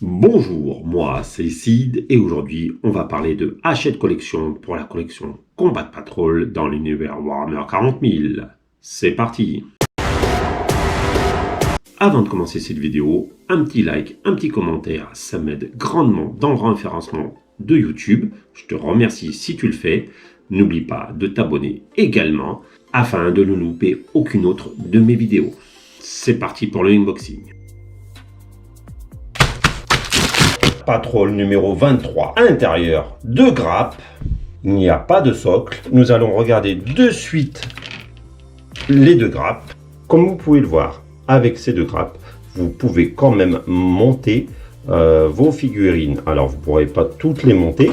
Bonjour, moi c'est Sid et aujourd'hui on va parler de Hachette Collection pour la collection Combat Patrol dans l'univers Warhammer 40 000. C'est parti. Avant de commencer cette vidéo, un petit like, un petit commentaire, ça m'aide grandement dans le référencement de YouTube. Je te remercie si tu le fais. N'oublie pas de t'abonner également afin de ne louper aucune autre de mes vidéos. C'est parti pour le unboxing. Patrol numéro 23, intérieur, 2 grappes, il n'y a pas de socle. Nous allons regarder de suite les 2 grappes. Comme vous pouvez le voir, avec ces 2 grappes, vous pouvez quand même monter vos figurines. Alors vous ne pourrez pas toutes les monter,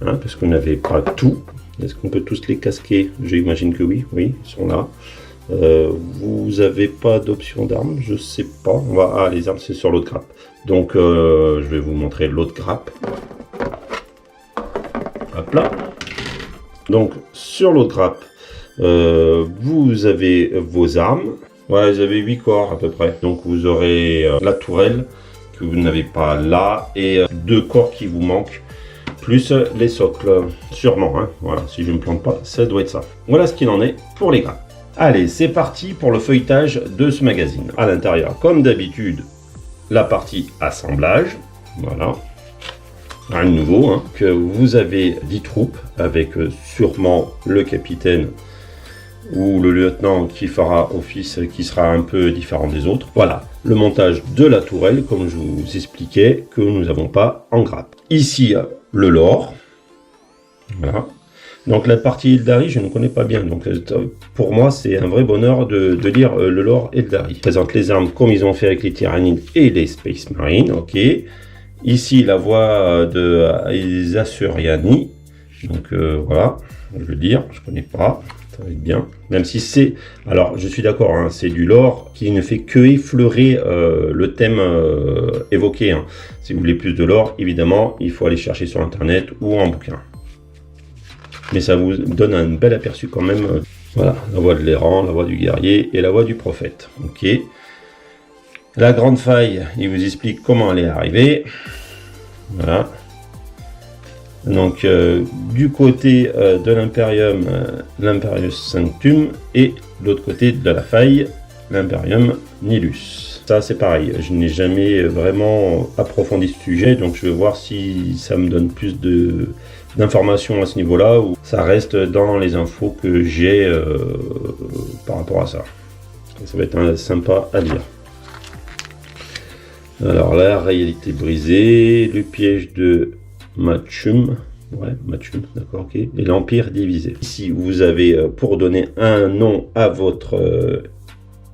parce que vous n'avez pas tout. Est-ce qu'on peut tous les casquer? J'imagine que oui, ils sont là. Vous n'avez pas d'option d'armes, je sais pas. Les armes c'est sur l'autre grappe. Donc je vais vous montrer l'autre grappe. Hop là. Donc sur l'autre grappe, vous avez vos armes. Ouais, vous avez 8 corps à peu près. Donc vous aurez la tourelle que vous n'avez pas là et 2 corps qui vous manquent. Plus les socles, sûrement. Voilà, si je ne me plante pas, ça doit être ça. Voilà ce qu'il en est pour les grappes. Allez, c'est parti pour le feuilletage de ce magazine. À l'intérieur, comme d'habitude, la partie assemblage. Voilà. Rien de nouveau. Que vous avez 10 troupes avec sûrement le capitaine ou le lieutenant qui fera office, qui sera un peu différent des autres. Voilà, le montage de la tourelle, comme je vous expliquais, que nous n'avons pas en grappe. Ici, le lore. Voilà. Donc la partie Eldari, je ne connais pas bien. Donc pour moi, c'est un vrai bonheur de lire le lore Eldari. Il présente les armes comme ils ont fait avec les Tyranides et les Space Marines. Ok. Ici, la voix des Asuryani. Donc voilà, je veux dire, je connais pas. Ça va être bien. Même si c'est... Alors, je suis d'accord, c'est du lore qui ne fait que effleurer le thème évoqué. Si vous voulez plus de lore, évidemment, il faut aller chercher sur Internet ou en bouquin. Mais ça vous donne un bel aperçu quand même. Voilà, la voix de l'errant, la voix du guerrier et la voix du prophète. Ok. La grande faille, il vous explique comment elle est arrivée. Voilà. Donc, du côté de l'Imperium, l'Imperius Sanctum, et de l'autre côté de la faille, l'Imperium Nihilus. Ça, c'est pareil. Je n'ai jamais vraiment approfondi ce sujet, donc je vais voir si ça me donne plus d'informations à ce niveau-là, ou ça reste dans les infos que j'ai par rapport à ça. Ça va être sympa à lire. Alors, la réalité brisée, le piège de Matchum, Matchum, d'accord, ok, et l'Empire divisé. Ici, vous avez pour donner un nom à votre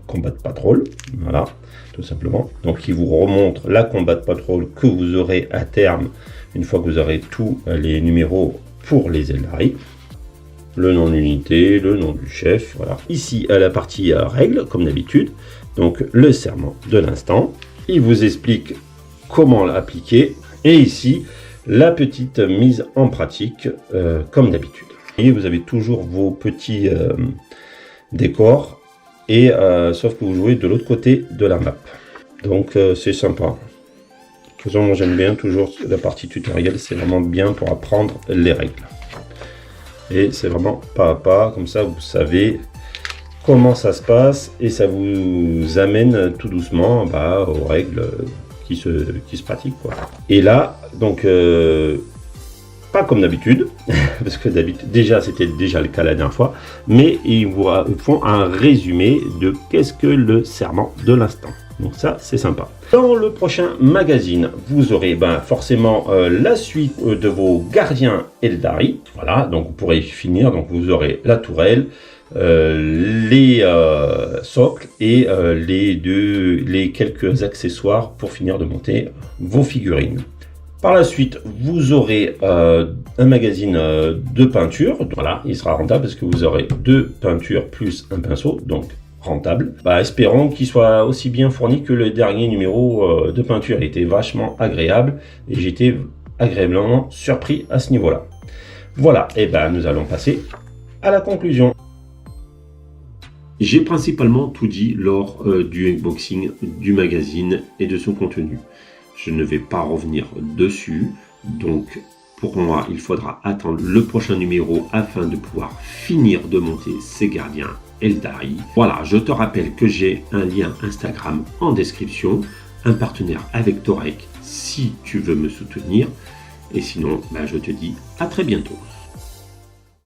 Combat Patrol, voilà, tout simplement. Donc, il vous remontre la Combat Patrol que vous aurez à terme, une fois que vous aurez tous les numéros pour les Eldari. Le nom de l'unité, le nom du chef, voilà. Ici, à la partie règles, comme d'habitude, donc le serment de l'instant. Il vous explique comment l'appliquer, et ici, la petite mise en pratique, comme d'habitude. Et vous avez toujours vos petits décors, et sauf que vous jouez de l'autre côté de la map. Donc c'est sympa. De toute façon, moi j'aime bien toujours la partie tutoriel, c'est vraiment bien pour apprendre les règles. Et c'est vraiment pas à pas, comme ça vous savez comment ça se passe, et ça vous amène tout doucement aux règles qui se pratiquent, quoi. Et là, donc, pas comme d'habitude, parce que d'habitude, c'était déjà le cas la dernière fois, mais ils vous font un résumé de qu'est-ce que le serment de l'instant. Donc ça, c'est sympa. Dans le prochain magazine, vous aurez forcément la suite de vos gardiens Eldari. Voilà, donc vous pourrez finir, donc vous aurez la tourelle, les socles et les quelques accessoires pour finir de monter vos figurines. Par la suite, vous aurez un magazine de peinture. Voilà, il sera rentable parce que vous aurez 2 peintures plus un pinceau, donc rentable. Espérons qu'il soit aussi bien fourni que le dernier numéro de peinture. Il était vachement agréable et j'étais agréablement surpris à ce niveau-là. Voilà, et nous allons passer à la conclusion. J'ai principalement tout dit lors du unboxing du magazine et de son contenu. Je ne vais pas revenir dessus. Donc, pour moi, il faudra attendre le prochain numéro afin de pouvoir finir de monter ces gardiens Eldari. Voilà, je te rappelle que j'ai un lien Instagram en description, un partenaire avec Torek si tu veux me soutenir. Et sinon, je te dis à très bientôt.